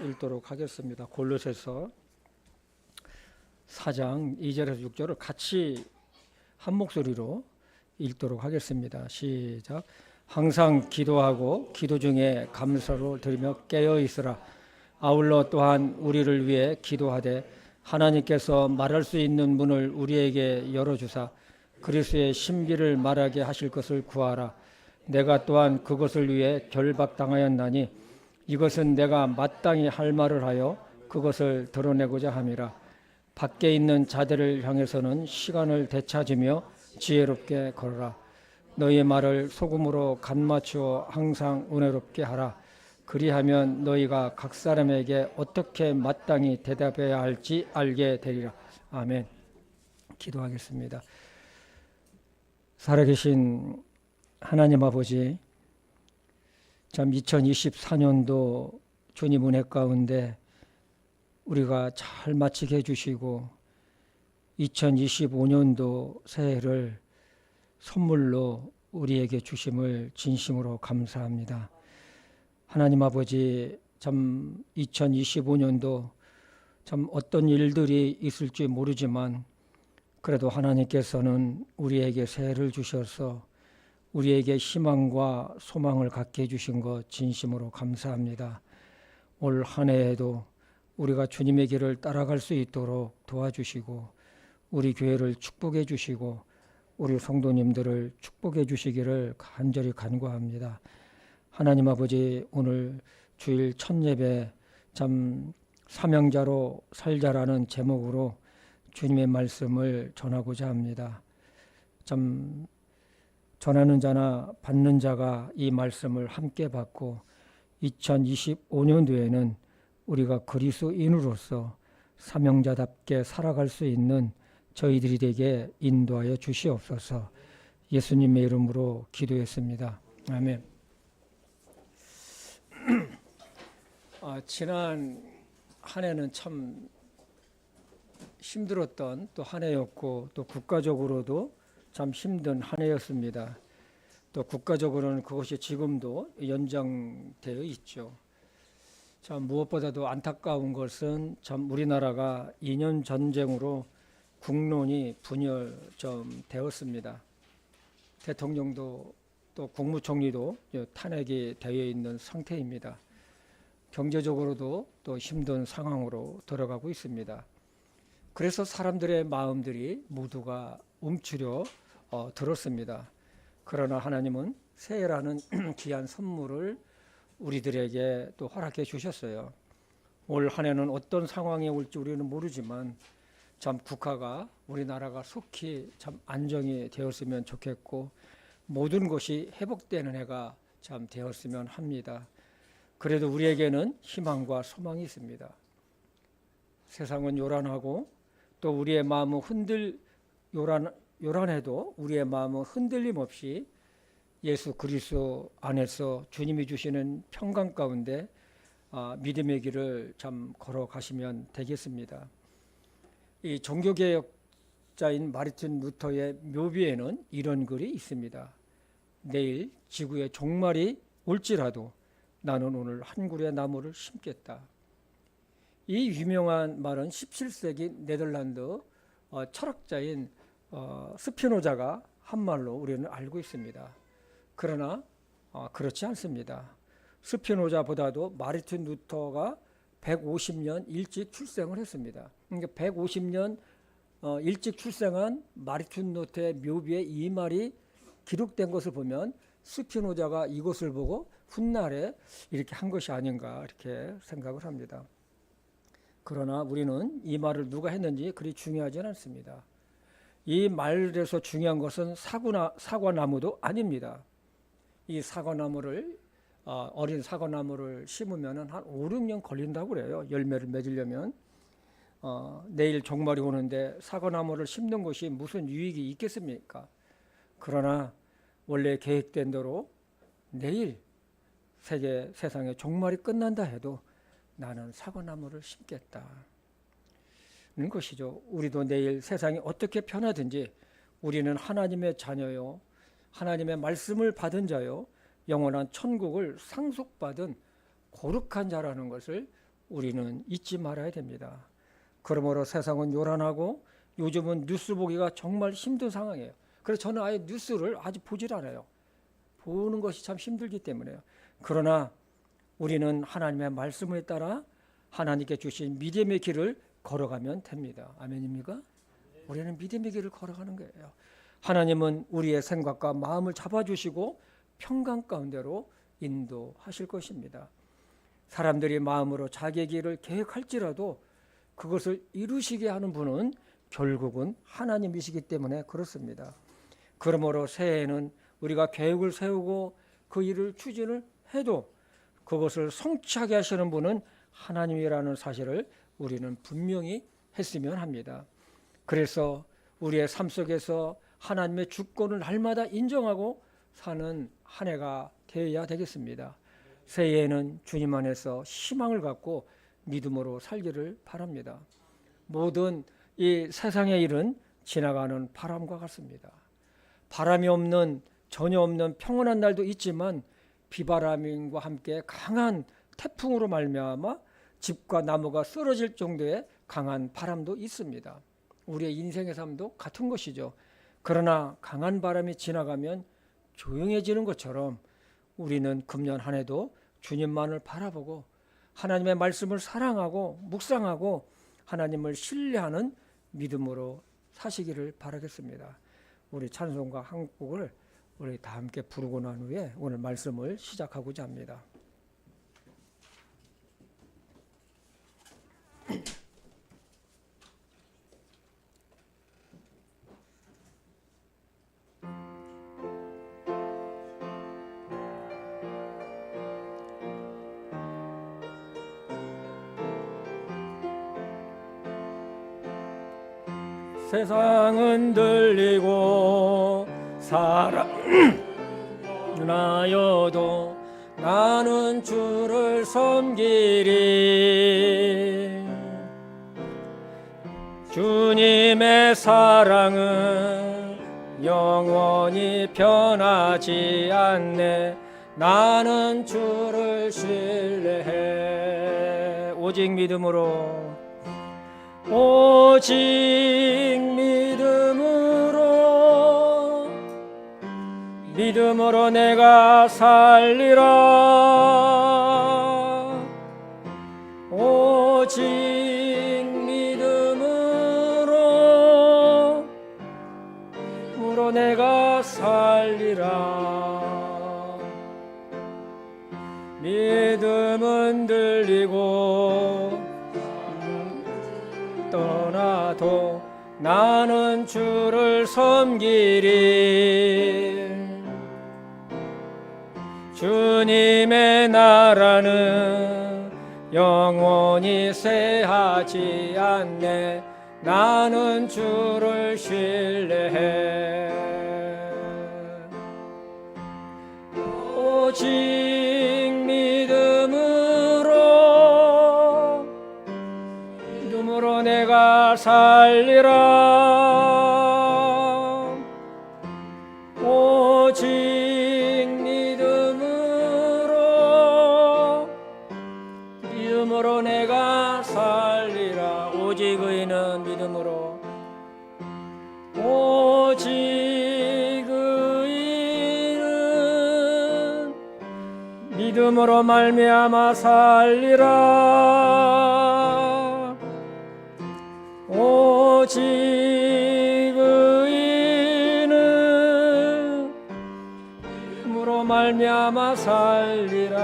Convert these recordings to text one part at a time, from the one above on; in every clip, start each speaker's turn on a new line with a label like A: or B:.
A: 읽도록 하겠습니다. 골로새서 4장 2절에서 6절을 같이 한 목소리로 읽도록 하겠습니다. 시작. 항상 기도하고 기도 중에 감사를 드리며 깨어 있으라. 아울러 또한 우리를 위해 기도하되 하나님께서 말할 수 있는 문을 우리에게 열어주사 그리스도의 신비를 말하게 하실 것을 구하라. 내가 또한 그것을 위해 결박당하였나니 이것은 내가 마땅히 할 말을 하여 그것을 드러내고자 함이라. 밖에 있는 자들을 향해서는 시간을 되찾으며 지혜롭게 걸어라. 너희의 말을 소금으로 간 맞추어 항상 은혜롭게 하라. 그리하면 너희가 각 사람에게 어떻게 마땅히 대답해야 할지 알게 되리라. 아멘. 기도하겠습니다. 살아계신 하나님 아버지, 참 2024년도 주님 은혜 가운데 우리가 잘 마치게 해주시고 2025년도 새해를 선물로 우리에게 주심을 진심으로 감사합니다. 하나님 아버지, 참 2025년도 참 어떤 일들이 있을지 모르지만 그래도 하나님께서는 우리에게 새해를 주셔서 우리에게 희망과 소망을 갖게 해주신 것 진심으로 감사합니다. 올 한 해에도 우리가 주님의 길을 따라갈 수 있도록 도와주시고 우리 교회를 축복해 주시고 우리 성도님들을 축복해 주시기를 간절히 간구합니다. 하나님 아버지, 오늘 주일 첫 예배 참 사명자로 살자라는 제목으로 주님의 말씀을 전하고자 합니다. 참 전하는 자나 받는 자가 이 말씀을 함께 받고 2025년도에는 우리가 그리스도인으로서 사명자답게 살아갈 수 있는 저희들이 되게 인도하여 주시옵소서. 예수님의 이름으로 기도했습니다. 아멘. 지난 한 해는 참 힘들었던 또 한 해였고 또 국가적으로도 참 힘든 한 해였습니다. 또 국가적으로는 그것이 지금도 연장되어 있죠. 참 무엇보다도 안타까운 것은 참 우리나라가 2년 전쟁으로 국론이 분열되었습니다. 대통령도 또 국무총리도 탄핵이 되어 있는 상태입니다. 경제적으로도 또 힘든 상황으로 들어가고 있습니다. 그래서 사람들의 마음들이 모두가 움츠려 들었습니다. 그러나 하나님은 새해라는 귀한 선물을 우리들에게 또 허락해 주셨어요. 올 한 해는 어떤 상황이 올지 우리는 모르지만 참 국가가 우리나라가 속히 참 안정이 되었으면 좋겠고 모든 것이 회복되는 해가 참 되었으면 합니다. 그래도 우리에게는 희망과 소망이 있습니다. 세상은 요란하고 또 우리의 마음은 요란해도 우리의 마음은 흔들림 없이 예수 그리스도 안에서 주님이 주시는 평강 가운데 믿음의 길을 참 걸어가시면 되겠습니다. 이 종교개혁자인 마르틴 루터의 묘비에는 이런 글이 있습니다. 내일 지구의 종말이 올지라도 나는 오늘 한 그루의 나무를 심겠다. 이 유명한 말은 17세기 네덜란드 철학자인 스피노자가 한 말로 우리는 알고 있습니다. 그러나 그렇지 않습니다. 스피노자보다도 마르틴 루터가 150년 일찍 출생을 했습니다. 그러니까 150년 일찍 출생한 마르틴 루터의 묘비에 이 말이 기록된 것을 보면 스피노자가 이것을 보고 훗날에 이렇게 한 것이 아닌가 이렇게 생각을 합니다. 그러나 우리는 이 말을 누가 했는지 그리 중요하지는 않습니다. 이 말에서 중요한 것은 사과나무도 아닙니다. 이 사과나무를 어린 사과나무를 심으면 한 5, 6년 걸린다고 그래요. 열매를 맺으려면. 내일 종말이 오는데 사과나무를 심는 것이 무슨 유익이 있겠습니까? 그러나 원래 계획된 대로 내일 세상의 종말이 끝난다 해도 나는 사과나무를 심겠다. 는 것이죠. 우리도 내일 세상이 어떻게 변하든지 우리는 하나님의 자녀요, 하나님의 말씀을 받은 자요, 영원한 천국을 상속받은 거룩한 자라는 것을 우리는 잊지 말아야 됩니다. 그러므로 세상은 요란하고 요즘은 뉴스 보기가 정말 힘든 상황이에요. 그래서 저는 아예 뉴스를 아주 보질 않아요. 보는 것이 참 힘들기 때문에요. 그러나 우리는 하나님의 말씀에 따라 하나님께 주신 믿음의 길을 걸어가면 됩니다. 아멘입니까? 우리는 믿음의 길을 걸어가는 거예요. 하나님은 우리의 생각과 마음을 잡아주시고 평강 가운데로 인도하실 것입니다. 사람들이 마음으로 자기의 길을 계획할지라도 그것을 이루시게 하는 분은 결국은 하나님이시기 때문에 그렇습니다. 그러므로 새해에는 우리가 계획을 세우고 그 일을 추진을 해도 그것을 성취하게 하시는 분은 하나님이라는 사실을 우리는 분명히 했으면 합니다. 그래서 우리의 삶 속에서 하나님의 주권을 날마다 인정하고 사는 한 해가 되어야 되겠습니다. 새해에는 주님 안에서 희망을 갖고 믿음으로 살기를 바랍니다. 모든 이 세상의 일은 지나가는 바람과 같습니다. 바람이 없는, 전혀 없는 평온한 날도 있지만 비바람과 함께 강한 태풍으로 말미암아 집과 나무가 쓰러질 정도의 강한 바람도 있습니다. 우리의 인생의 삶도 같은 것이죠. 그러나 강한 바람이 지나가면 조용해지는 것처럼 우리는 금년 한 해도 주님만을 바라보고 하나님의 말씀을 사랑하고 묵상하고 하나님을 신뢰하는 믿음으로 사시기를 바라겠습니다. 우리 찬송가 한 곡을 우리 다 함께 부르고 난 후에 오늘 말씀을 시작하고자 합니다. 세상은 들리고 살아나여도 나는 주를 섬기리. 주님의 사랑은 영원히 변하지 않네. 나는 주를 신뢰해. 오직 믿음으로 믿음으로 내가 살리라. 오직 믿음으로 내가 살리라. 믿음은 들리고 떠나도 나는 주를 섬기리. 주님의 나라는 영원히 쇠하지 않네. 나는 주를 신뢰해. 오직 믿음으로 내가 살리라. 오직 믿음으로 내가 살리라. 오직 의인은 믿음으로, 오직 의인은 믿음으로 말미암아 살리라. 오직 의인은 믿음으로 말미암아 살리라.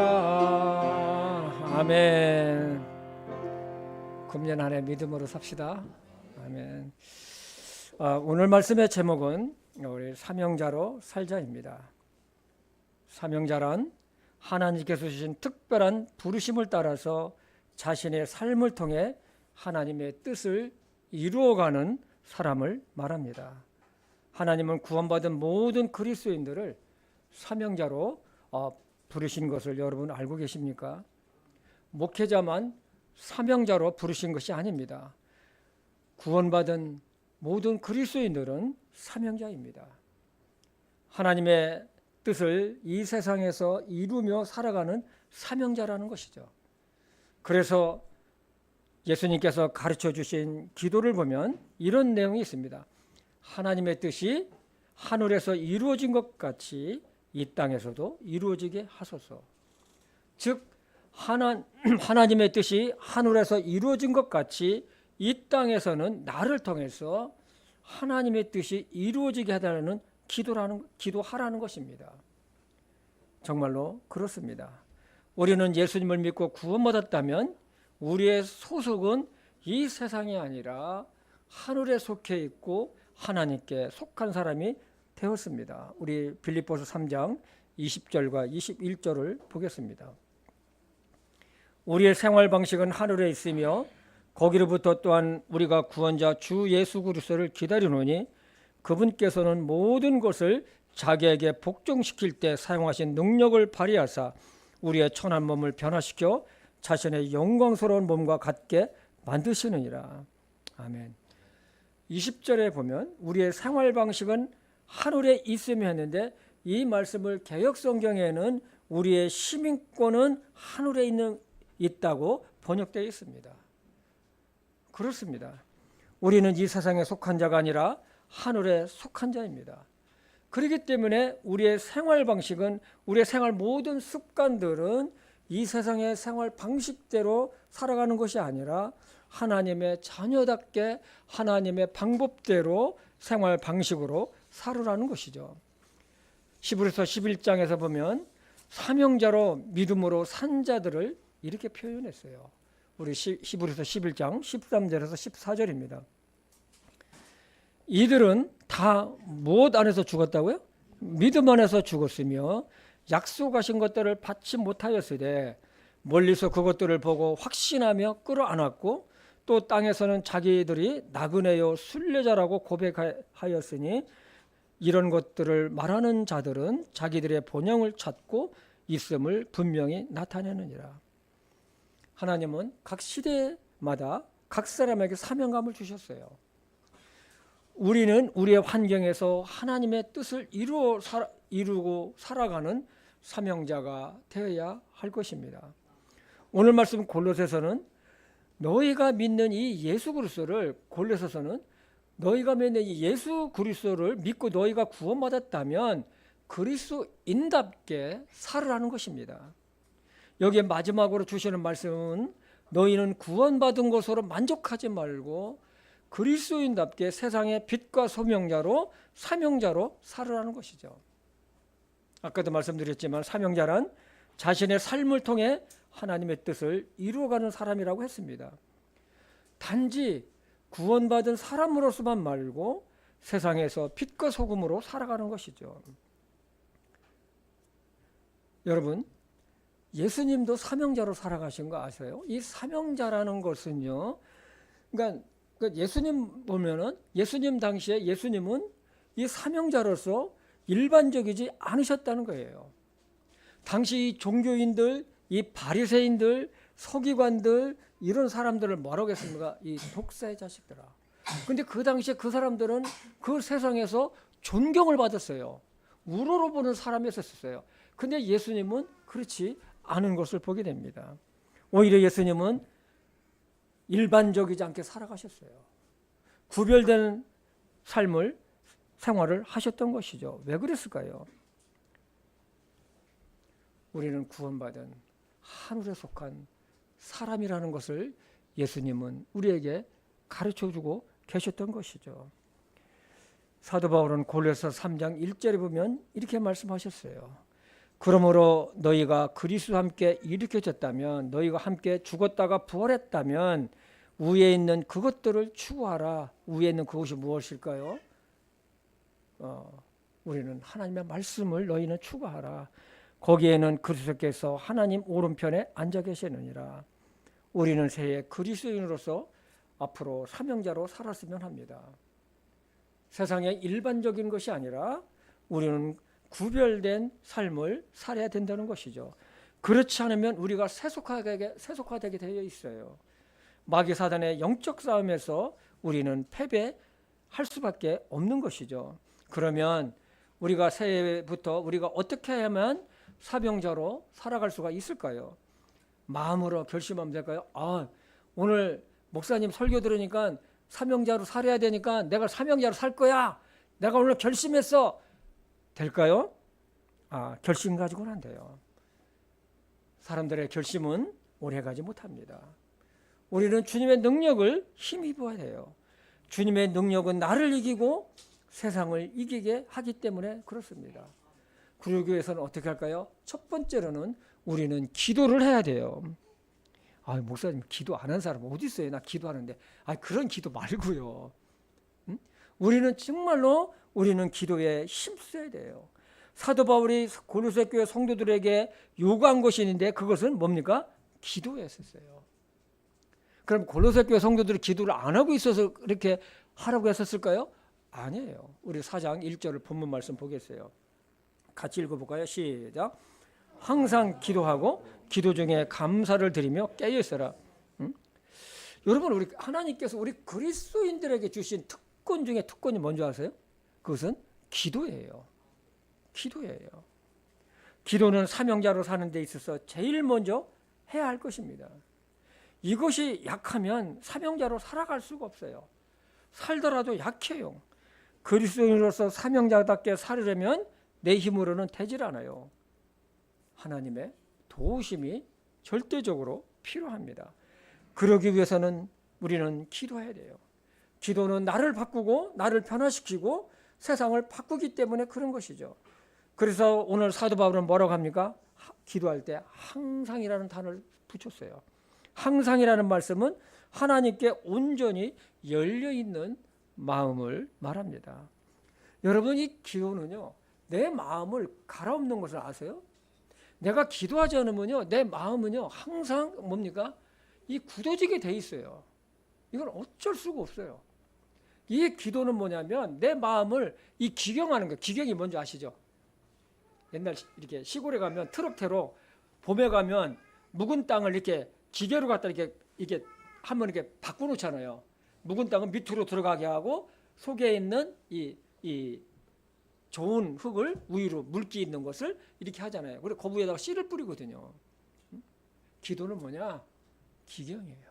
A: 아멘. 금년 한 해 믿음으로 삽시다. 아멘. 오늘 말씀의 제목은 우리 사명자로 살자입니다. 사명자란 하나님께서 주신 특별한 부르심을 따라서 자신의 삶을 통해 하나님의 뜻을 이루어가는 사람을 말합니다. 하나님은 구원받은 모든 그리스도인들을 사명자로 부르신 것을 여러분 알고 계십니까? 목회자만 사명자로 부르신 것이 아닙니다. 구원받은 모든 그리스도인들은 사명자입니다. 하나님의 뜻을 이 세상에서 이루며 살아가는 사명자라는 것이죠. 그래서 예수님께서 가르쳐 주신 기도를 보면 이런 내용이 있습니다. 하나님의 뜻이 하늘에서 이루어진 것 같이 이 땅에서도 이루어지게 하소서. 즉 하나님의 뜻이 하늘에서 이루어진 것 같이 이 땅에서는 나를 통해서 하나님의 뜻이 이루어지게 해달라는 기도하라는 것입니다. 정말로 그렇습니다. 우리는 예수님을 믿고 구원받았다면 우리의 소속은 이 세상이 아니라 하늘에 속해 있고 하나님께 속한 사람이 되었습니다. 우리 빌립보서 3장 20절과 21절을 보겠습니다. 우리의 생활 방식은 하늘에 있으며 거기로부터 또한 우리가 구원자 주 예수 그리스도를 기다리노니 그분께서는 모든 것을 자기에게 복종시킬 때 사용하신 능력을 발휘하사 우리의 천한 몸을 변화시켜 자신의 영광스러운 몸과 같게 만드시느니라. 아멘. 20절에 보면 우리의 생활 방식은 하늘에 있으며 했는데 이 말씀을 개역성경에는 우리의 시민권은 하늘에 있다고 번역되어 있습니다. 그렇습니다. 우리는 이 세상에 속한 자가 아니라 하늘에 속한 자입니다. 그렇기 때문에 우리의 생활 방식은 우리의 생활 모든 습관들은 이 세상의 생활 방식대로 살아가는 것이 아니라 하나님의 자녀답게 하나님의 방법대로 생활 방식으로 살으라는 것이죠. 히브리서 11장에서 보면 사명자로 믿음으로 산 자들을 이렇게 표현했어요. 우리 히브리서 11장 13절에서 14절입니다. 이들은 다 무엇 안에서 죽었다고요? 믿음 안에서 죽었으며 약속하신 것들을 받지 못하였으되 멀리서 그것들을 보고 확신하며 끌어안았고 또 땅에서는 자기들이 나그네요 순례자라고 고백하였으니 이런 것들을 말하는 자들은 자기들의 본향을 찾고 있음을 분명히 나타내느니라. 하나님은 각 시대마다 각 사람에게 사명감을 주셨어요. 우리는 우리의 환경에서 하나님의 뜻을 이루고 살아가는 사명자가 되어야 할 것입니다. 오늘 말씀 골로새서는 너희가 믿는 이 예수 그리스도를 골로새서는 너희가 믿는 이 예수 그리스도를 믿고 너희가 구원받았다면 그리스도인답게 살으라는 것입니다. 여기에 마지막으로 주시는 말씀은 너희는 구원받은 것으로 만족하지 말고 그리스도인답게 세상의 빛과 소명자로 사명자로 살으라는 것이죠. 아까도 말씀드렸지만 사명자란 자신의 삶을 통해 하나님의 뜻을 이루어가는 사람이라고 했습니다. 단지 구원받은 사람으로서만 말고 세상에서 빛과 소금으로 살아가는 것이죠. 여러분, 예수님도 사명자로 살아가신 거 아세요? 이 사명자라는 것은요, 그러니까 예수님 보면은 예수님 당시에 예수님은 이 사명자로서 일반적이지 않으셨다는 거예요. 당시 이 종교인들, 이 바리새인들, 서기관들 이런 사람들을 뭐라고 했습니까? 이 독사의 자식들아. 근데 그 당시에 그 사람들은 그 세상에서 존경을 받았어요. 우러러보는 사람이었었어요. 근데 예수님은 그렇지 않은 것을 보게 됩니다. 오히려 예수님은 일반적이지 않게 살아가셨어요. 구별된 생활을 하셨던 것이죠. 왜 그랬을까요? 우리는 구원받은 하늘에 속한 사람이라는 것을 예수님은 우리에게 가르쳐주고 계셨던 것이죠. 사도 바울은 골로새 3장 1절에 보면 이렇게 말씀하셨어요. 그러므로 너희가 그리스도와 함께 일으켜졌다면 너희가 함께 죽었다가 부활했다면 위에 있는 그것들을 추구하라. 위에 있는 그것이 무엇일까요? 우리는 하나님의 말씀을 너희는 추구하라. 거기에는 그리스도께서 하나님 오른편에 앉아 계시느니라. 우리는 새해 그리스도인으로서 앞으로 사명자로 살았으면 합니다. 세상의 일반적인 것이 아니라 우리는 구별된 삶을 살아야 된다는 것이죠. 그렇지 않으면 우리가 세속화되게 되어 있어요. 마귀 사단의 영적 싸움에서 우리는 패배할 수밖에 없는 것이죠. 그러면 우리가 새해부터 우리가 어떻게 하면 사명자로 살아갈 수가 있을까요? 마음으로 결심하면 될까요? 오늘 목사님 설교 들으니까 사명자로 살아야 되니까 내가 사명자로 살 거야. 내가 오늘 결심했어. 될까요? 결심 가지고는 안 돼요. 사람들의 결심은 오래가지 못합니다. 우리는 주님의 능력을 힘입어야 돼요. 주님의 능력은 나를 이기고 세상을 이기게 하기 때문에 그렇습니다. 그러기 위해서는 어떻게 할까요? 첫 번째로는 우리는 기도를 해야 돼요. 목사님 기도 안 한 사람 어디 있어요? 나 기도하는데. 그런 기도 말고요. 우리는 정말로 우리는 기도에 힘써야 돼요. 사도 바울이 고로새 교회 성도들에게 요구한 것이 있는데 그것은 뭡니까? 기도였었어요. 그럼 고로새 교회 성도들이 기도를 안 하고 있어서 그렇게 하라고 했었을까요? 아니에요. 우리 4장 1절을 본문 말씀 보겠어요. 같이 읽어볼까요? 시작. 항상 기도하고 기도 중에 감사를 드리며 깨어 있어라. 여러분, 우리 하나님께서 우리 그리스도인들에게 주신 특권 중에 특권이 뭔지 아세요? 그것은 기도예요. 기도예요. 기도는 사명자로 사는 데 있어서 제일 먼저 해야 할 것입니다. 이것이 약하면 사명자로 살아갈 수가 없어요. 살더라도 약해요. 그리스도인으로서 사명자답게 살으려면 내 힘으로는 되질 않아요. 하나님의 도우심이 절대적으로 필요합니다. 그러기 위해서는 우리는 기도해야 돼요. 기도는 나를 바꾸고 나를 변화시키고 세상을 바꾸기 때문에 그런 것이죠. 그래서 오늘 사도 바울은 뭐라고 합니까? 기도할 때 항상이라는 단어를 붙였어요. 항상이라는 말씀은 하나님께 온전히 열려있는 마음을 말합니다. 여러분, 이 기도는요, 내 마음을 갈아엎는 것을 아세요? 내가 기도하지 않으면요, 내 마음은요 항상 뭡니까? 이 굳어지게 돼 있어요. 이건 어쩔 수가 없어요. 이 기도는 뭐냐면 내 마음을 이 기경하는 거예요. 기경이 뭔지 아시죠? 옛날 이렇게 시골에 가면 트럭태로 봄에 가면 묵은 땅을 이렇게 기계로 갖다 이렇게 한번 이렇게 바꿔놓잖아요. 묵은 땅은 밑으로 들어가게 하고 속에 있는 이 좋은 흙을 위로 물기 있는 것을 이렇게 하잖아요. 그리고 그 위에다가 씨를 뿌리거든요. 기도는 뭐냐? 기경이에요.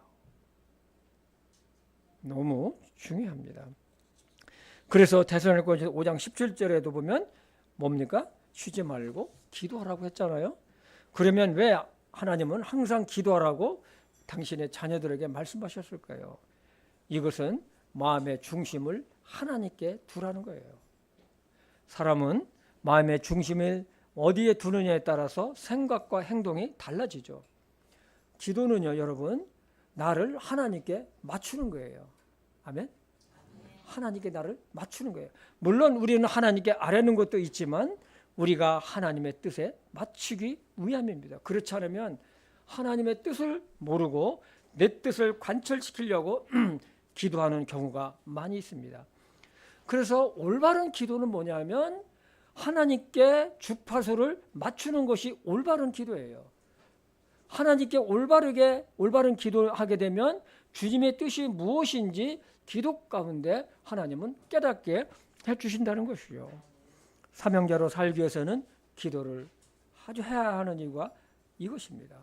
A: 너무 중요합니다. 그래서 데살로니가서 5장 17절에도 보면 뭡니까? 쉬지 말고 기도하라고 했잖아요. 그러면 왜 하나님은 항상 기도하라고 당신의 자녀들에게 말씀하셨을까요? 이것은 마음의 중심을 하나님께 두라는 거예요. 사람은 마음의 중심을 어디에 두느냐에 따라서 생각과 행동이 달라지죠. 기도는요, 여러분, 나를 하나님께 맞추는 거예요. 아멘? 하나님께 나를 맞추는 거예요. 물론 우리는 하나님께 아뢰는 것도 있지만 우리가 하나님의 뜻에 맞추기 위함입니다. 그렇지 않으면 하나님의 뜻을 모르고 내 뜻을 관철시키려고 기도하는 경우가 많이 있습니다. 그래서 올바른 기도는 뭐냐면 하나님께 주파수를 맞추는 것이 올바른 기도예요. 하나님께 올바른 기도하게 되면 주님의 뜻이 무엇인지 기도 가운데 하나님은 깨닫게 해주신다는 것이죠. 사명자로 살기 위해서는 기도를 아주 해야 하는 이유가 이것입니다.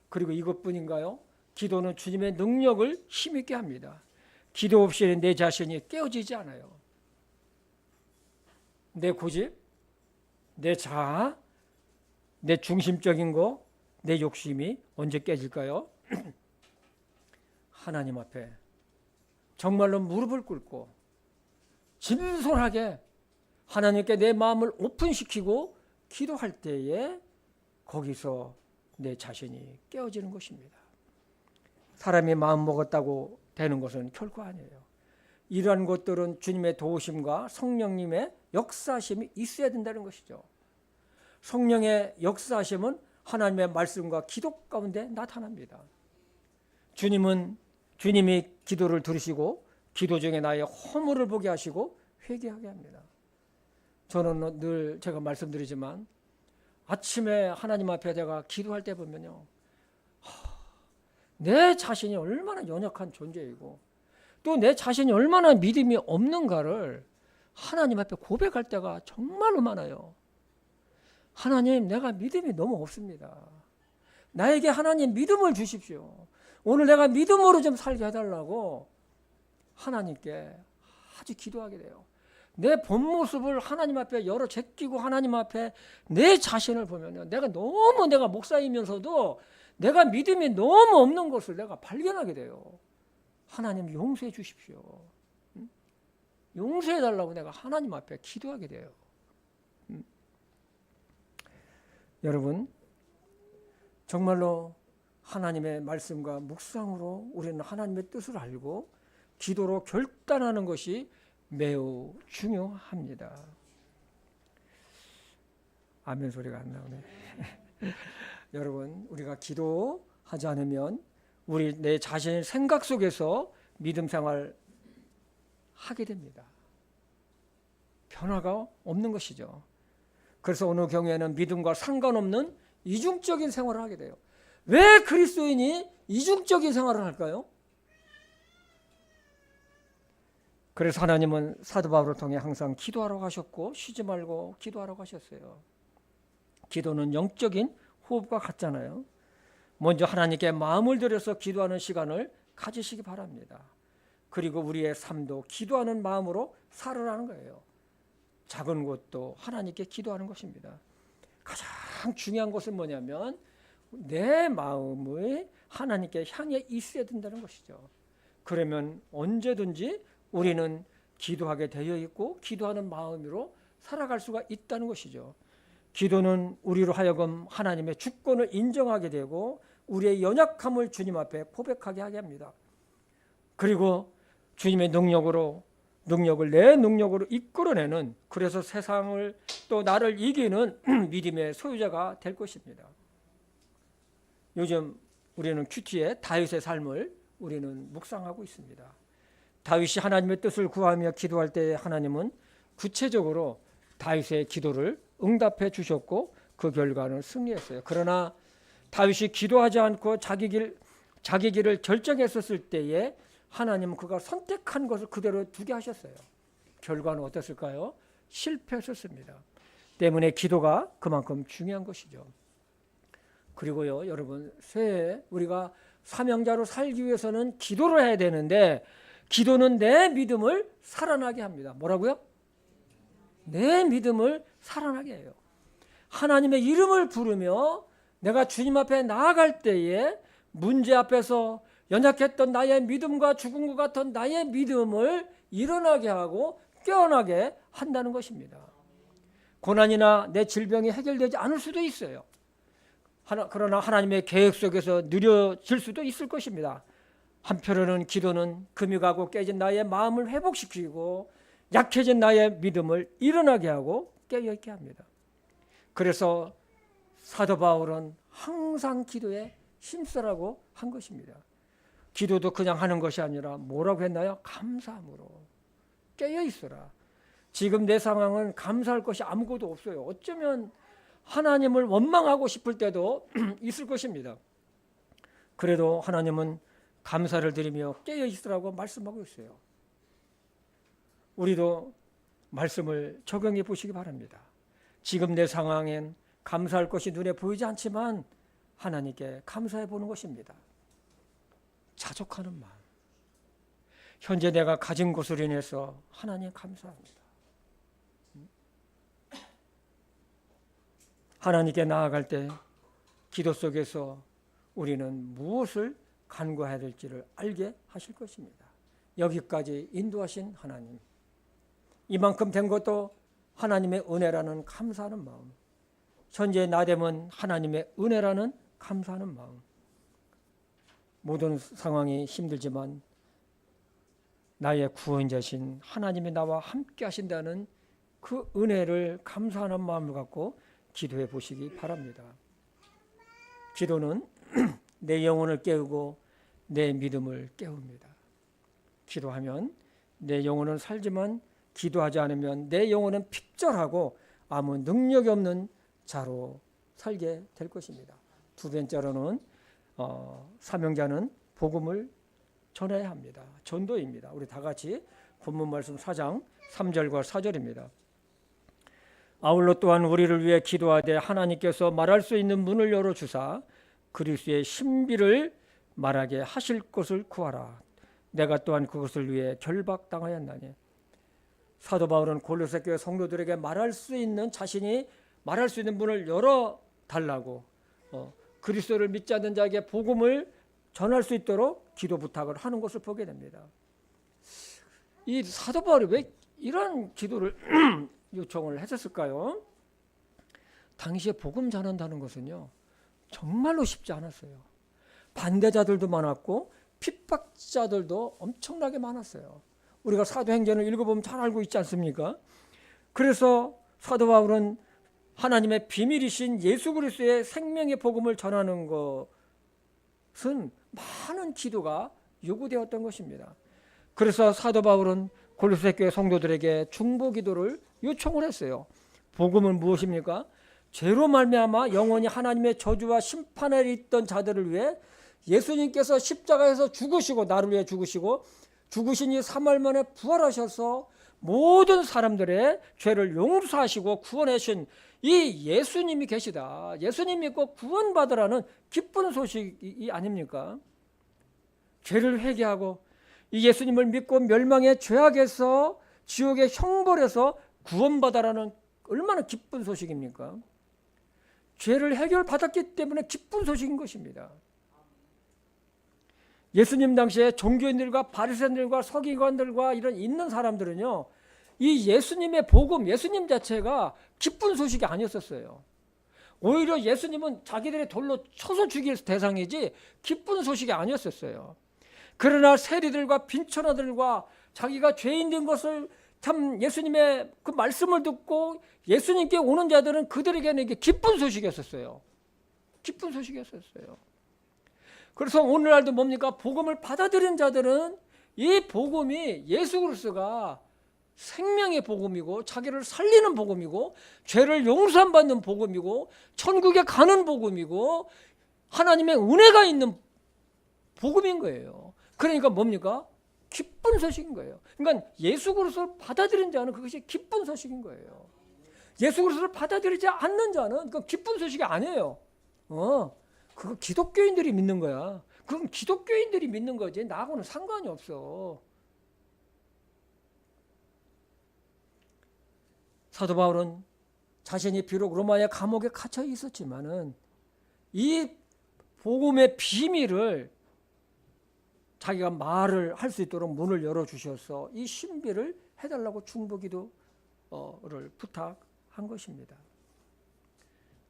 A: 그리고 이것뿐인가요? 기도는 주님의 능력을 힘있게 합니다. 기도 없이는 내 자신이 깨어지지 않아요. 내 고집, 내 자아, 내 중심적인 거, 내 욕심이 언제 깨질까요? 하나님 앞에 정말로 무릎을 꿇고 진솔하게 하나님께 내 마음을 오픈시키고 기도할 때에 거기서 내 자신이 깨어지는 것입니다. 사람이 마음 먹었다고 되는 것은 결코 아니에요. 이러한 것들은 주님의 도우심과 성령님의 역사하심이 있어야 된다는 것이죠. 성령의 역사하심은 하나님의 말씀과 기도 가운데 나타납니다. 주님이 기도를 들으시고 기도 중에 나의 허물을 보게 하시고 회개하게 합니다. 저는 늘 제가 말씀드리지만 아침에 하나님 앞에 내가 기도할 때 보면요, 내 자신이 얼마나 연약한 존재이고 또 내 자신이 얼마나 믿음이 없는가를 하나님 앞에 고백할 때가 정말로 많아요. 하나님, 내가 믿음이 너무 없습니다. 나에게 하나님 믿음을 주십시오. 오늘 내가 믿음으로 좀 살게 해달라고 하나님께 아주 기도하게 돼요. 내 본 모습을 하나님 앞에 열어 제끼고 하나님 앞에 내 자신을 보면요, 내가 목사이면서도 내가 믿음이 너무 없는 것을 내가 발견하게 돼요. 하나님 용서해 주십시오. 용서해 달라고 내가 하나님 앞에 기도하게 돼요. 여러분, 정말로 하나님의 말씀과 묵상으로 우리는 하나님의 뜻을 알고 기도로 결단하는 것이 매우 중요합니다. 아멘 소리가 안 나오네. 여러분, 우리가 기도하지 않으면 우리 내 자신의 생각 속에서 믿음 생활 하게 됩니다. 변화가 없는 것이죠. 그래서 어느 경우에는 믿음과 상관없는 이중적인 생활을 하게 돼요. 왜 그리스도인이 이중적인 생활을 할까요? 그래서 하나님은 사도 바울을 통해 항상 기도하라고 하셨고 쉬지 말고 기도하라고 하셨어요. 기도는 영적인 호흡과 같잖아요. 먼저 하나님께 마음을 들여서 기도하는 시간을 가지시기 바랍니다. 그리고 우리의 삶도 기도하는 마음으로 살아라는 거예요. 작은 것도 하나님께 기도하는 것입니다. 가장 중요한 것은 뭐냐면 내 마음이 하나님께 향해 있어야 된다는 것이죠. 그러면 언제든지 우리는 기도하게 되어 있고 기도하는 마음으로 살아갈 수가 있다는 것이죠. 기도는 우리로 하여금 하나님의 주권을 인정하게 되고 우리의 연약함을 주님 앞에 고백하게 하게 합니다. 그리고 주님의 능력을 내 능력으로 이끌어내는, 그래서 세상을 또 나를 이기는 믿음의 소유자가 될 것입니다. 요즘 우리는 큐티의 다윗의 삶을 우리는 묵상하고 있습니다. 다윗이 하나님의 뜻을 구하며 기도할 때 하나님은 구체적으로 다윗의 기도를 응답해 주셨고 그 결과는 승리했어요. 그러나 다윗이 기도하지 않고 자기 길을 결정했었을 때에 하나님은 그가 선택한 것을 그대로 두게 하셨어요. 결과는 어땠을까요? 실패했었습니다. 때문에 기도가 그만큼 중요한 것이죠. 그리고요, 여러분, 새해 우리가 사명자로 살기 위해서는 기도를 해야 되는데 기도는 내 믿음을 살아나게 합니다. 뭐라고요? 내 믿음을 살아나게 해요. 하나님의 이름을 부르며 내가 주님 앞에 나아갈 때에 문제 앞에서 연약했던 나의 믿음과 죽은 것 같은 나의 믿음을 일어나게 하고 깨어나게 한다는 것입니다. 고난이나 내 질병이 해결되지 않을 수도 있어요. 그러나 하나님의 계획 속에서 느려질 수도 있을 것입니다. 한편으로는 기도는 금이 가고 깨진 나의 마음을 회복시키고 약해진 나의 믿음을 일어나게 하고 깨어있게 합니다. 그래서 사도 바울은 항상 기도에 힘쓰라고 한 것입니다. 기도도 그냥 하는 것이 아니라 뭐라고 했나요? 감사함으로 깨어있어라. 지금 내 상황은 감사할 것이 아무것도 없어요. 어쩌면 하나님을 원망하고 싶을 때도 있을 것입니다. 그래도 하나님은 감사를 드리며 깨어있으라고 말씀하고 있어요. 우리도 말씀을 적용해 보시기 바랍니다. 지금 내 상황엔 감사할 것이 눈에 보이지 않지만 하나님께 감사해 보는 것입니다. 자족하는 마음. 현재 내가 가진 것으로 인해서 하나님 감사합니다. 하나님께 나아갈 때 기도 속에서 우리는 무엇을 간구해야 될지를 알게 하실 것입니다. 여기까지 인도하신 하나님, 이만큼 된 것도 하나님의 은혜라는 감사하는 마음, 현재 나됨은 하나님의 은혜라는 감사하는 마음. 모든 상황이 힘들지만 나의 구원자신 하나님이 나와 함께 하신다는 그 은혜를 감사하는 마음을 갖고 기도해 보시기 바랍니다. 기도는 내 영혼을 깨우고 내 믿음을 깨웁니다. 기도하면 내 영혼은 살지만 기도하지 않으면 내 영혼은 핍절하고 아무 능력이 없는 자로 살게 될 것입니다. 두 번째로는 사명자는 복음을 전해야 합니다. 전도입니다. 우리 다 같이 본문 말씀 4장 3절과 4절입니다. 아울러 또한 우리를 위해 기도하되 하나님께서 말할 수 있는 문을 열어주사 그리스도의 신비를 말하게 하실 것을 구하라. 내가 또한 그것을 위해 결박당하였나니. 사도 바울은 골로새 교회 성도들에게 말할 수 있는, 자신이 말할 수 있는 문을 열어달라고, 그리스도를 믿지 않는 자에게 복음을 전할 수 있도록 기도 부탁을 하는 것을 보게 됩니다. 이 사도 바울이 왜 이런 기도를 요청을 했었을까요? 당시에 복음 전한다는 것은요, 정말로 쉽지 않았어요. 반대자들도 많았고 핍박자들도 엄청나게 많았어요. 우리가 사도행전을 읽어보면 잘 알고 있지 않습니까? 그래서 사도 바울은 하나님의 비밀이신 예수 그리스도의 생명의 복음을 전하는 것은 많은 기도가 요구되었던 것입니다. 그래서 사도 바울은 골로새 교회 성도들에게 중보 기도를 요청을 했어요. 복음은 무엇입니까? 죄로 말미암아 영원히 하나님의 저주와 심판에 있던 자들을 위해 예수님께서 십자가에서 죽으시고, 나를 위해 죽으시고, 죽으시니 3일 만에 부활하셔서 모든 사람들의 죄를 용서하시고 구원하신 이 예수님이 계시다. 예수님 믿고 구원받으라는 기쁜 소식이 아닙니까? 죄를 회개하고 이 예수님을 믿고 멸망의 죄악에서, 지옥의 형벌에서 구원받아라는 얼마나 기쁜 소식입니까? 죄를 해결받았기 때문에 기쁜 소식인 것입니다. 예수님 당시에 종교인들과 바리새인들과 서기관들과 이런 있는 사람들은요, 이 예수님의 복음, 예수님 자체가 기쁜 소식이 아니었었어요. 오히려 예수님은 자기들의 돌로 쳐서 죽일 대상이지 기쁜 소식이 아니었었어요. 그러나 세리들과 빈천아들과 자기가 죄인 된 것을, 참 예수님의 그 말씀을 듣고 예수님께 오는 자들은 그들에게는 이게 기쁜 소식이었었어요. 기쁜 소식이었었어요. 그래서 오늘날도 뭡니까? 복음을 받아들인 자들은 이 복음이, 예수 그리스도가 생명의 복음이고 자기를 살리는 복음이고 죄를 용서받는 복음이고 천국에 가는 복음이고 하나님의 은혜가 있는 복음인 거예요. 그러니까 뭡니까? 기쁜 소식인 거예요. 그러니까 예수 그리스도를 받아들인 자는 그것이 기쁜 소식인 거예요. 예수 그리스도를 받아들이지 않는 자는 그 기쁜 소식이 아니에요. 그거 기독교인들이 믿는 거야. 그건 기독교인들이 믿는 거지 나하고는 상관이 없어. 사도 바울은 자신이 비록 로마의 감옥에 갇혀 있었지만은 이 복음의 비밀을 자기가 말을 할 수 있도록 문을 열어주셔서 이 신비를 해달라고 중보기도를 부탁한 것입니다.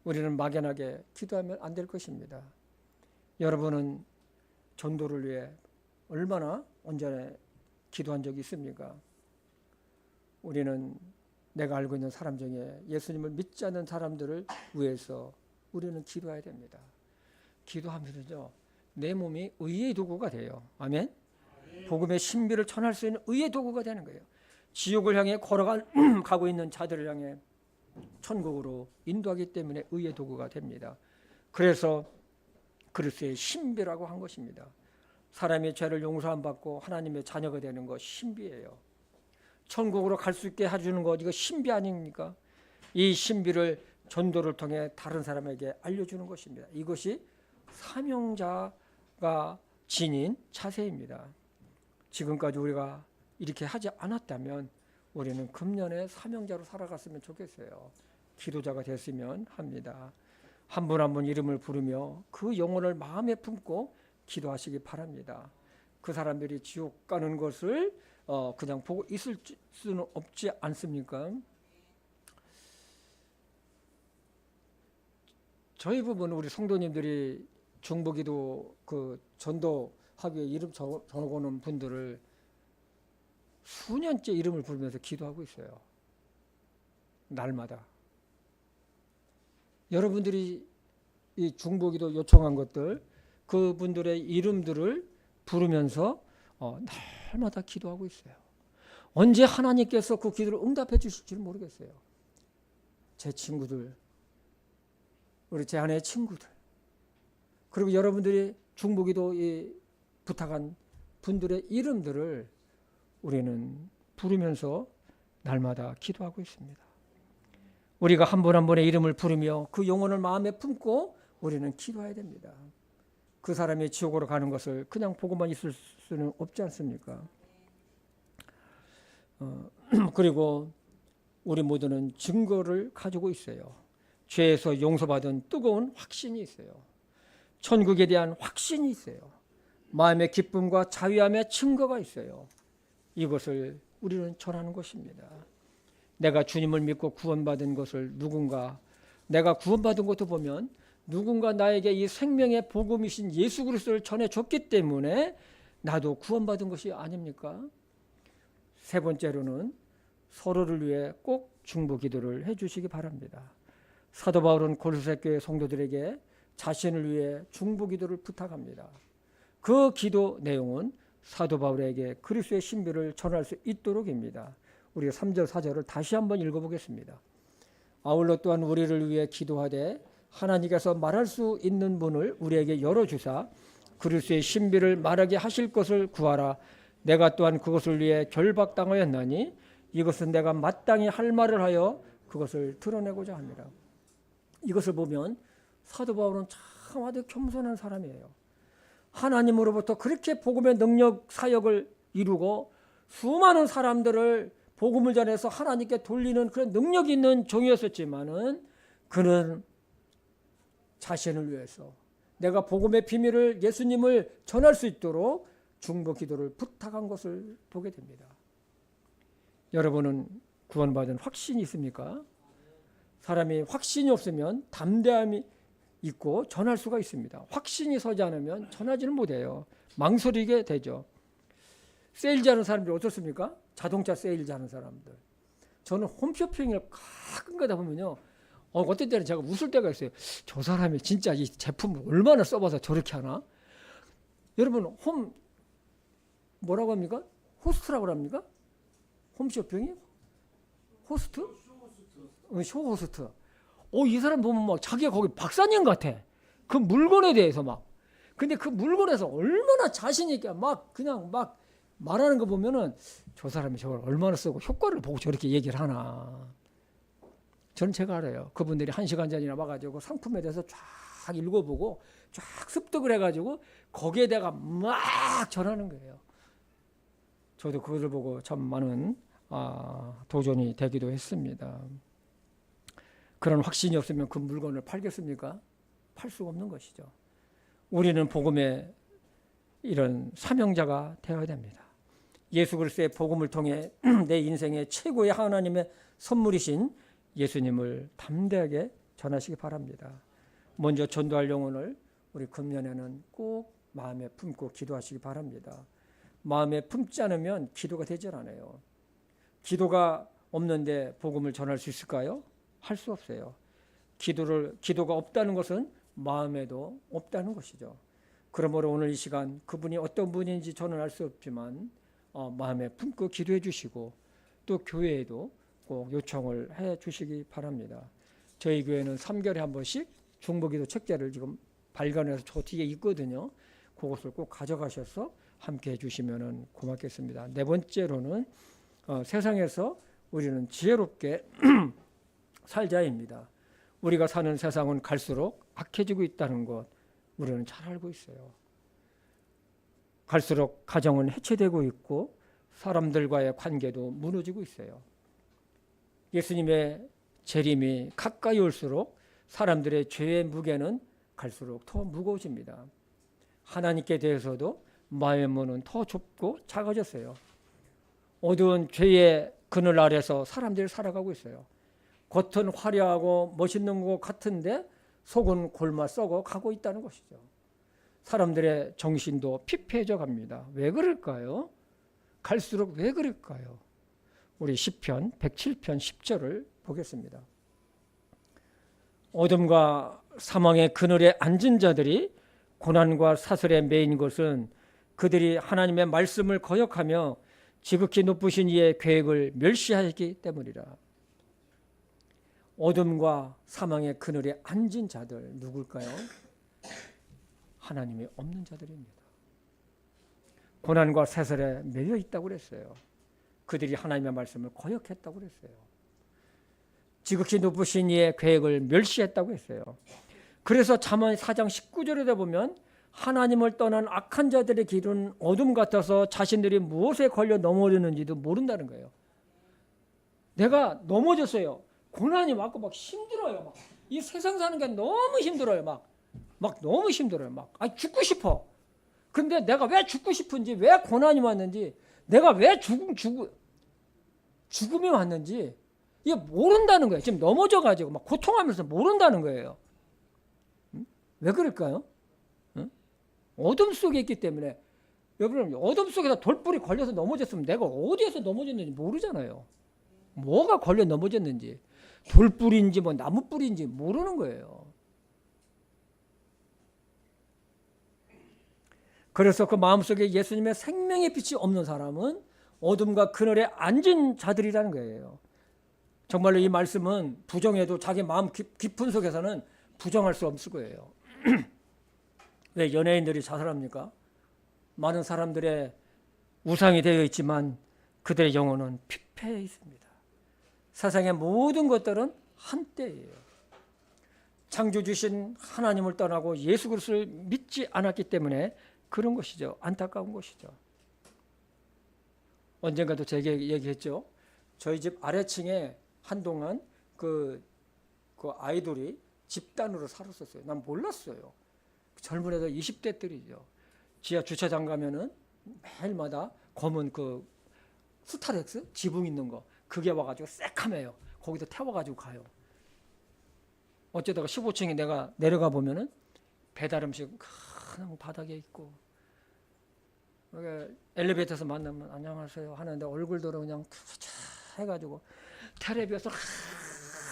A: 우리는 막연하게 기도하면 안 될 것입니다. 여러분은 전도를 위해 얼마나 언제 기도한 적이 있습니까? 우리는 내가 알고 있는 사람 중에 예수님을 믿지 않는 사람들을 위해서 우리는 기도해야 됩니다. 기도하면서요, 내 몸이 의의 도구가 돼요. 아멘? 복음의 신비를 전할 수 있는 의의 도구가 되는 거예요. 지옥을 향해 걸어가고 있는 자들을 향해 천국으로 인도하기 때문에 의의 도구가 됩니다. 그래서 그리스도의 신비라고 한 것입니다. 사람의 죄를 용서 안 받고 하나님의 자녀가 되는 것 신비예요. 천국으로 갈 수 있게 해주는 것, 이거 신비 아닙니까? 이 신비를 전도를 통해 다른 사람에게 알려주는 것입니다. 이것이 사명자가 지닌 자세입니다. 지금까지 우리가 이렇게 하지 않았다면 우리는 금년에 사명자로 살아갔으면 좋겠어요. 기도자가 됐으면 합니다. 한 분 한 분 이름을 부르며 그 영혼을 마음에 품고 기도하시기 바랍니다. 그 사람들이 지옥 가는 것을 그냥 보고 있을 수는 없지 않습니까? 저희 부분은 우리 성도님들이 중보기도 그 전도하기 위해 이름 적어놓은 분들을 수년째 이름을 부르면서 기도하고 있어요. 날마다. 여러분들이 이 중보기도 요청한 것들, 그분들의 이름들을 부르면서 날마다 기도하고 있어요. 언제 하나님께서 그 기도를 응답해 주실지 모르겠어요. 제 친구들, 우리 제 아내의 친구들, 그리고 여러분들이 중보기도 부탁한 분들의 이름들을 우리는 부르면서 날마다 기도하고 있습니다. 우리가 한 분 한 분의 이름을 부르며 그 영혼을 마음에 품고 우리는 기도해야 됩니다. 그 사람이 지옥으로 가는 것을 그냥 보고만 있을 수는 없지 않습니까? 그리고 우리 모두는 증거를 가지고 있어요. 죄에서 용서받은 뜨거운 확신이 있어요. 천국에 대한 확신이 있어요. 마음의 기쁨과 자유함의 증거가 있어요. 이것을 우리는 전하는 것입니다. 내가 주님을 믿고 구원받은 것을 내가 구원받은 것도 보면 누군가 나에게 이 생명의 복음이신 예수 그리스도를 전해줬기 때문에 나도 구원받은 것이 아닙니까? 세 번째로는 서로를 위해 꼭 중보 기도를 해주시기 바랍니다. 사도 바울은 고린도 교회 성도들에게 자신을 위해 중보 기도를 부탁합니다. 그 기도 내용은 사도 바울에게 그리스도의 신비를 전할 수 있도록입니다. 우리가 3절 4절을 다시 한번 읽어보겠습니다. 아울러 또한 우리를 위해 기도하되 하나님께서 말할 수 있는 문을 우리에게 열어주사 그리스도의 신비를 말하게 하실 것을 구하라. 내가 또한 그것을 위해 결박당하였나니 이것은 내가 마땅히 할 말을 하여 그것을 드러내고자 합니다. 이것을 보면 사도 바울은 참 아주 겸손한 사람이에요. 하나님으로부터 그렇게 복음의 능력 사역을 이루고 수많은 사람들을 복음을 전해서 하나님께 돌리는 그런 능력이 있는 종이었었지만은 그는 자신을 위해서 내가 복음의 비밀을 예수님을 전할 수 있도록 중보 기도를 부탁한 것을 보게 됩니다. 여러분은 구원받은 확신이 있습니까? 사람이 확신이 없으면 담대함이 있고 전할 수가 있습니다. 확신이 서지 않으면 전하지는 못해요. 망설이게 되죠. 세일즈 하는 사람들이 어떻습니까? 자동차 세일즈 하는 사람들. 저는 홈쇼핑을 가끔 가다 보면요. 어떤 때는 제가 웃을 때가 있어요. 저 사람이 진짜 이 제품을 얼마나 써봐서 저렇게 하나? 여러분 뭐라고 합니까? 호스트라고 합니까? 홈쇼핑이? 호스트? 쇼호스트. 이 사람 보면 막 자기가 거기 박사님 같아. 그 물건에 대해서 막. 근데 그 물건에서 얼마나 자신 있게 그냥 말하는 거 보면은 저 사람이 저걸 얼마나 쓰고 효과를 보고 저렇게 얘기를 하나. 저는 제가 알아요. 그분들이 1시간 전이나 와가지고 상품에 대해서 쫙 읽어보고 쫙 습득을 해가지고 거기에다가 막 전하는 거예요. 저도 그것을 보고 참 많은 도전이 되기도 했습니다. 그런 확신이 없으면 그 물건을 팔겠습니까? 팔 수가 없는 것이죠. 우리는 복음의 이런 사명자가 되어야 됩니다. 예수 그리스도의 복음을 통해 내 인생의 최고의 하나님의 선물이신 예수님을 담대하게 전하시기 바랍니다. 먼저 전도할 영혼을 우리 금년에는 꼭 마음에 품고 기도하시기 바랍니다. 마음에 품지 않으면 기도가 되질 않아요. 기도가 없는데 복음을 전할 수 있을까요? 할 수 없어요. 기도가 없다는 것은 마음에도 없다는 것이죠. 그러므로 오늘 이 시간 그분이 어떤 분인지 저는 알 수 없지만 마음에 품고 기도해 주시고 또 교회에도 꼭 요청을 해 주시기 바랍니다. 저희 교회는 3개월에 한 번씩 중보기도 책자를 지금 발간해서 저 뒤에 있거든요. 그것을 꼭 가져가셔서 함께 해주시면 고맙겠습니다. 네 번째로는 세상에서 우리는 지혜롭게 살자입니다. 우리가 사는 세상은 갈수록 악해지고 있다는 것 우리는 잘 알고 있어요. 갈수록 가정은 해체되고 있고 사람들과의 관계도 무너지고 있어요. 예수님의 재림이 가까이 올수록 사람들의 죄의 무게는 갈수록 더 무거워집니다. 하나님께 대해서도 마음의 문은 더 좁고 작아졌어요. 어두운 죄의 그늘 아래서 사람들이 살아가고 있어요. 겉은 화려하고 멋있는 것 같은데 속은 골마 썩어 가고 있다는 것이죠. 사람들의 정신도 피폐해져 갑니다. 왜 그럴까요? 갈수록 왜 그럴까요? 우리 시편 107편 10절을 보겠습니다. 어둠과 사망의 그늘에 앉은 자들이 고난과 사슬에 매인 것은 그들이 하나님의 말씀을 거역하며 지극히 높으신 이의 계획을 멸시하기 때문이라. 어둠과 사망의 그늘에 앉은 자들 누굴까요? 하나님이 없는 자들입니다. 고난과 사슬에 매여 있다고 그랬어요. 그들이 하나님의 말씀을 거역했다고 그랬어요. 지극히 높으신 이의 계획을 멸시했다고 했어요. 그래서 잠언 4장 19절에 보면 하나님을 떠난 악한 자들의 길은 어둠 같아서 자신들이 무엇에 걸려 넘어졌는지도 모른다는 거예요. 내가 넘어졌어요. 고난이 왔고 막 힘들어요. 이 세상 사는 게 너무 힘들어요. 막 너무 힘들어요. 죽고 싶어. 근데 내가 왜 죽고 싶은지, 왜 고난이 왔는지, 내가 왜 죽음이 왔는지 이게 모른다는 거예요. 지금 넘어져가지고 막 고통하면서 모른다는 거예요. 왜 그럴까요? 어둠 속에 있기 때문에. 여러분, 어둠 속에서 돌불이 걸려서 넘어졌으면 내가 어디에서 넘어졌는지 모르잖아요. 뭐가 걸려 넘어졌는지, 돌불인지 뭐 나무불인지 모르는 거예요. 그래서 그 마음속에 예수님의 생명의 빛이 없는 사람은 어둠과 그늘에 앉은 자들이라는 거예요. 정말로 이 말씀은 부정해도 자기 마음 깊은 속에서는 부정할 수 없을 거예요. 왜 연예인들이 자살합니까? 많은 사람들의 우상이 되어 있지만 그들의 영혼은 피폐해 있습니다. 세상의 모든 것들은 한때예요. 창조 주신 하나님을 떠나고 예수 그리스도를 믿지 않았기 때문에 그런 것이죠. 안타까운 것이죠. 언젠가도 제게 얘기했죠. 저희 집 아래층에 한동안 그 아이돌이 집단으로 살았었어요. 난 몰랐어요. 젊은 애들 20대들이죠. 지하 주차장 가면은 매일마다 검은 그 스타렉스 지붕 있는 거 그게 와가지고 새카매요. 거기서 태워가지고 가요. 어쩌다가 15층에 내가 내려가 보면은 배달 음식 큰 바닥에 있고 엘리베이터에서 만나면 안녕하세요 하는데 얼굴도 그냥 해가지고 텔레비에서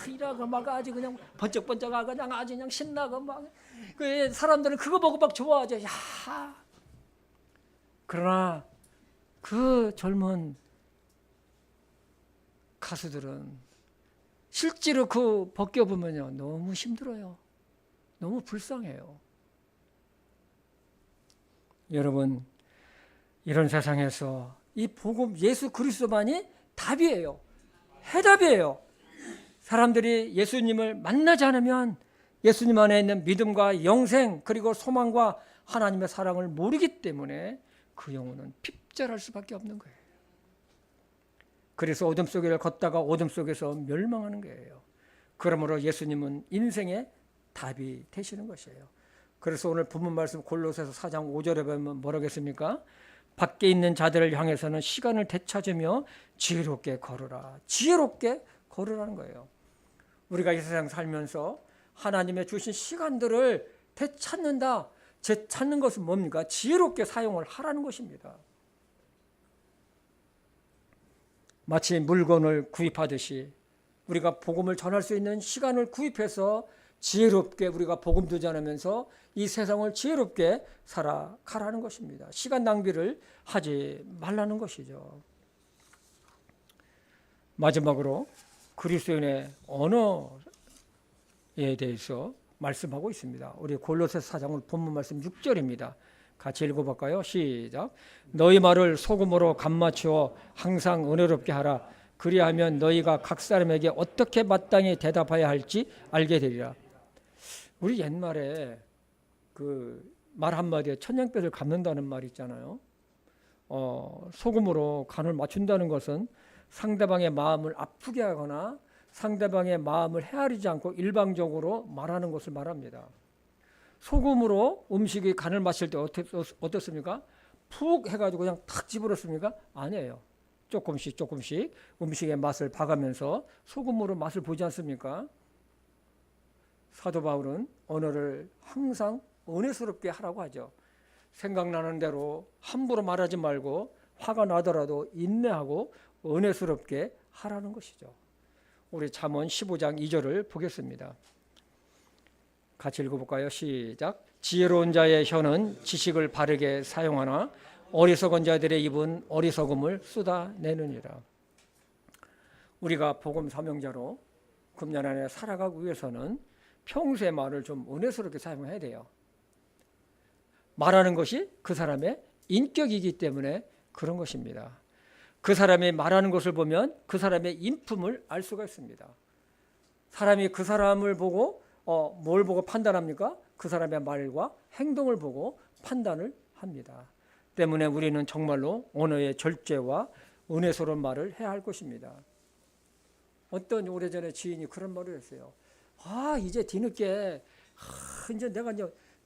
A: 이라고 막 아주 그냥 번쩍번쩍하고 그냥 아주 그냥 신나고 막 그 사람들은 그거 보고 막 좋아하죠. 야. 그러나 그 젊은 가수들은 실제로 그 벗겨보면요 너무 힘들어요. 너무 불쌍해요. 여러분, 이런 세상에서 이 복음 예수 그리스도만이 답이에요. 해답이에요. 사람들이 예수님을 만나지 않으면 예수님 안에 있는 믿음과 영생 그리고 소망과 하나님의 사랑을 모르기 때문에 그 영혼은 핍절할 수밖에 없는 거예요. 그래서 어둠 속을 걷다가 어둠 속에서 멸망하는 거예요. 그러므로 예수님은 인생의 답이 되시는 것이에요. 그래서 오늘 본문 말씀 골로새서 4장 5절에 보면 뭐라고 했습니까? 밖에 있는 자들을 향해서는 시간을 되찾으며 지혜롭게 걸으라. 지혜롭게 걸으라는 거예요. 우리가 이 세상 살면서 하나님의 주신 시간들을 되찾는다. 찾는 것은 뭡니까? 지혜롭게 사용을 하라는 것입니다. 마치 물건을 구입하듯이 우리가 복음을 전할 수 있는 시간을 구입해서 지혜롭게 우리가 복음도 전하면서 이 세상을 지혜롭게 살아가라는 것입니다. 시간 낭비를 하지 말라는 것이죠. 마지막으로 그리스도인의 언어에 대해서 말씀하고 있습니다. 우리 골로새서 4장 본문 말씀 6절입니다. 같이 읽어볼까요? 시작. 너희 말을 소금으로 간 맞추어 항상 은혜롭게 하라. 그리하면 너희가 각 사람에게 어떻게 마땅히 대답해야 할지 알게 되리라. 우리 옛말에 그 말 한마디에 천냥볕을 갚는다는 말 있잖아요. 소금으로 간을 맞춘다는 것은 상대방의 마음을 아프게 하거나 상대방의 마음을 헤아리지 않고 일방적으로 말하는 것을 말합니다. 소금으로 음식이 간을 맞출 때 어떻습니까? 푹 해가지고 그냥 탁 집어넣습니까? 아니에요. 조금씩 음식의 맛을 봐가면서 소금으로 맛을 보지 않습니까? 사도 바울은 언어를 항상 은혜스럽게 하라고 하죠. 생각나는 대로 함부로 말하지 말고 화가 나더라도 인내하고 은혜스럽게 하라는 것이죠. 우리 잠언 15장 2절을 보겠습니다. 같이 읽어볼까요? 시작. 지혜로운 자의 혀는 지식을 바르게 사용하나 어리석은 자들의 입은 어리석음을 쏟아내느니라. 우리가 복음 사명자로 금년 안에 살아가기 위해서는 평소의 말을 좀 은혜스럽게 사용해야 돼요. 말하는 것이 그 사람의 인격이기 때문에 그런 것입니다. 그 사람이 말하는 것을 보면 그 사람의 인품을 알 수가 있습니다. 사람이 그 사람을 보고 뭘 보고 판단합니까? 그 사람의 말과 행동을 보고 판단을 합니다. 때문에 우리는 정말로 언어의 절제와 은혜스러운 말을 해야 할 것입니다. 어떤 오래전에 지인이 그런 말을 했어요. 이제 뒤늦게 이제 내가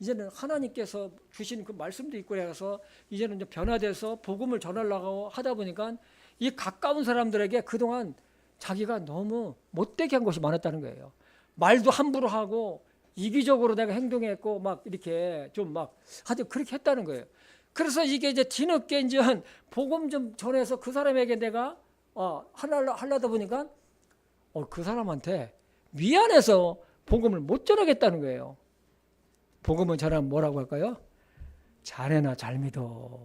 A: 이제는 하나님께서 주신 그 말씀도 있고 해서 이제는 이제 변화돼서 복음을 전하려고 하다 보니까 이 가까운 사람들에게 그동안 자기가 너무 못되게 한 것이 많았다는 거예요. 말도 함부로 하고 이기적으로 내가 행동했고 막 이렇게 좀 막 하여튼 그렇게 했다는 거예요. 그래서 이게 이제 뒤늦게 이제 복음 좀 전해서 그 사람에게 내가 하려다 보니까 그 사람한테 미안해서 복음을 못 전하겠다는 거예요. 복음은 전하면 뭐라고 할까요? 자네나 잘 믿어.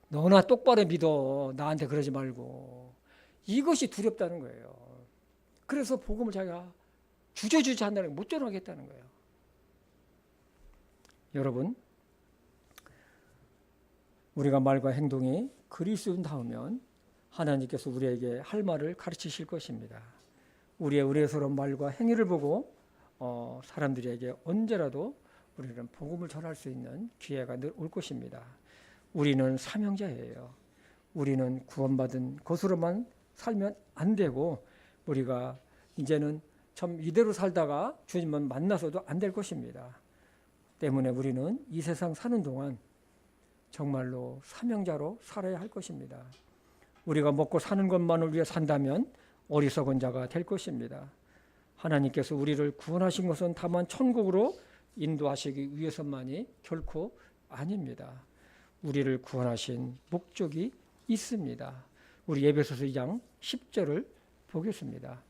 A: 너나 똑바로 믿어. 나한테 그러지 말고. 이것이 두렵다는 거예요. 그래서 복음을 자기가 주저주저 한다는 게 못 전하겠다는 거예요. 여러분, 우리가 말과 행동이 그리스도인다우면 하나님께서 우리에게 할 말을 가르치실 것입니다. 우리의 의례스러운 말과 행위를 보고 사람들에게 언제라도 우리는 복음을 전할 수 있는 기회가 늘 올 것입니다. 우리는 사명자예요. 우리는 구원받은 것으로만 살면 안 되고 우리가 이제는 참 이대로 살다가 주님을 만나서도 안 될 것입니다. 때문에 우리는 이 세상 사는 동안 정말로 사명자로 살아야 할 것입니다. 우리가 먹고 사는 것만을 위해 산다면 어리석은 자가 될 것입니다. 하나님께서 우리를 구원하신 것은 다만 천국으로 인도하시기 위해서만이 결코 아닙니다. 우리를 구원하신 목적이 있습니다. 우리 에베소서 2장 10절을 보겠습니다.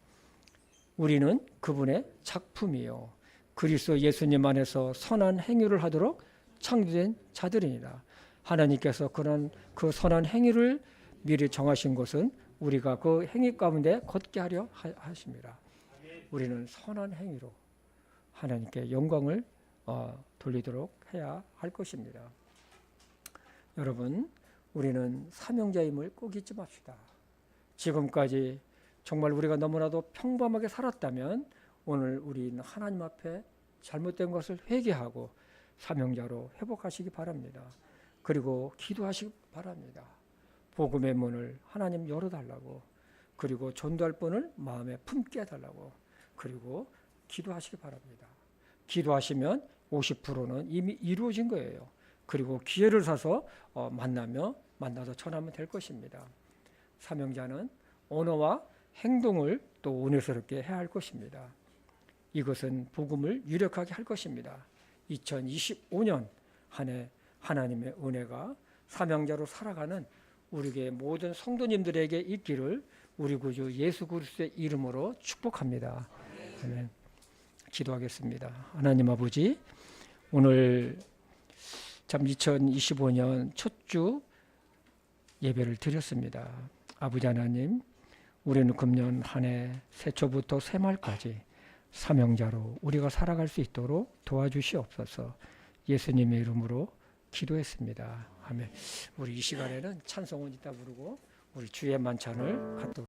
A: 우리는 그분의 작품이요 그리스도 예수님 안에서 선한 행위를 하도록 창조된 자들이니라. 하나님께서 그런 그 선한 행위를 미리 정하신 것은 우리가 그 행위 가운데 걷게 하려 하십니다. 우리는 선한 행위로 하나님께 영광을 돌리도록 해야 할 것입니다. 여러분, 우리는 사명자임을 꼭 잊지 맙시다. 지금까지 정말 우리가 너무나도 평범하게 살았다면 오늘 우리는 하나님 앞에 잘못된 것을 회개하고 사명자로 회복하시기 바랍니다. 그리고 기도하시기 바랍니다. 복음의 문을 하나님 열어달라고, 그리고 전도할 분을 마음에 품게 해달라고, 그리고 기도하시기 바랍니다. 기도하시면 50%는 이미 이루어진 거예요. 그리고 기회를 사서 만나서 전하면 될 것입니다. 사명자는 언어와 행동을 또 은혜스럽게 해야 할 것입니다. 이것은 복음을 유력하게 할 것입니다. 2025년 한 해 하나님의 은혜가 사명자로 살아가는 우리의 모든 성도님들에게 있기를 우리 구주 예수 그리스도의 이름으로 축복합니다. 아멘. 기도하겠습니다. 하나님 아버지, 오늘 참 2025년 첫 주 예배를 드렸습니다. 아버지 하나님, 우리는 금년 한 해 새초부터 새말까지 사명자로 우리가 살아갈 수 있도록 도와주시옵소서. 예수님의 이름으로 기도했습니다. 아멘. 우리 이 시간에는 찬송은 이따 부르고 우리 주의 만찬을 갖도록